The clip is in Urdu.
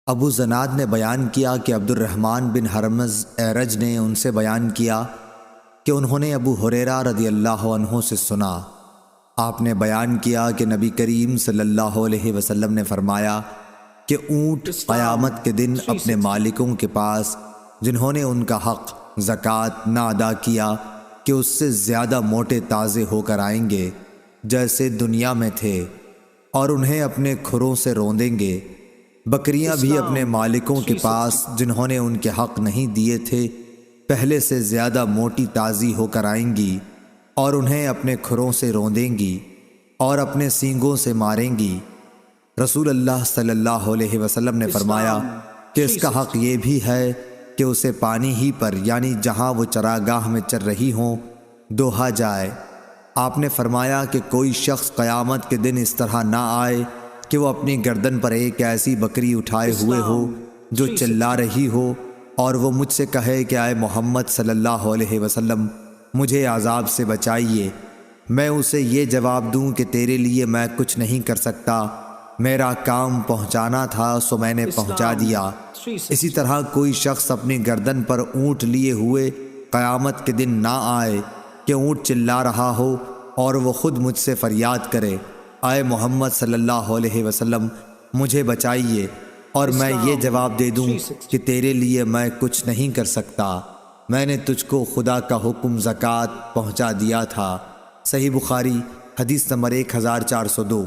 ابو زناد نے بیان کیا کہ عبد الرحمن بن حرمز اعرج نے ان سے بیان کیا کہ انہوں نے ابو ہریرہ رضی اللہ عنہ سے سنا، آپ نے بیان کیا کہ نبی کریم صلی اللہ علیہ وسلم نے فرمایا کہ اونٹ قیامت کے دن اپنے مالکوں کے پاس جنہوں نے ان کا حق زکوٰۃ نہ ادا کیا کہ اس سے زیادہ موٹے تازے ہو کر آئیں گے جیسے دنیا میں تھے، اور انہیں اپنے کھروں سے روندیں گے۔ بکریاں بھی اپنے مالکوں کے پاس جنہوں نے ان کے حق نہیں دیے تھے پہلے سے زیادہ موٹی تازی ہو کر آئیں گی اور انہیں اپنے کھروں سے روندیں گی اور اپنے سینگوں سے ماریں گی۔ رسول اللہ صلی اللہ علیہ وسلم نے فرمایا کہ اس کا حق یہ بھی ہے کہ اسے پانی ہی پر یعنی جہاں وہ چراگاہ میں چر رہی ہوں دوہا جائے۔ آپ نے فرمایا کہ کوئی شخص قیامت کے دن اس طرح نہ آئے کہ وہ اپنی گردن پر ایک ایسی بکری اٹھائے ہوئے ہو جو چلا رہی ہو اور وہ مجھ سے کہے کہ اے محمد صلی اللہ علیہ وسلم مجھے عذاب سے بچائیے، میں اسے یہ جواب دوں کہ تیرے لیے میں کچھ نہیں کر سکتا، میرا کام پہنچانا تھا سو میں نے پہنچا دیا۔ اسی طرح کوئی شخص اپنی گردن پر اونٹ لیے ہوئے قیامت کے دن نہ آئے کہ اونٹ چلا رہا ہو اور وہ خود مجھ سے فریاد کرے اے محمد صلی اللہ علیہ وسلم مجھے بچائیے، اور میں یہ جواب دے دوں کہ تیرے لیے میں کچھ نہیں کر سکتا، میں نے تجھ کو خدا کا حکم زکوٰۃ پہنچا دیا تھا۔ صحیح بخاری حدیث نمبر 1402۔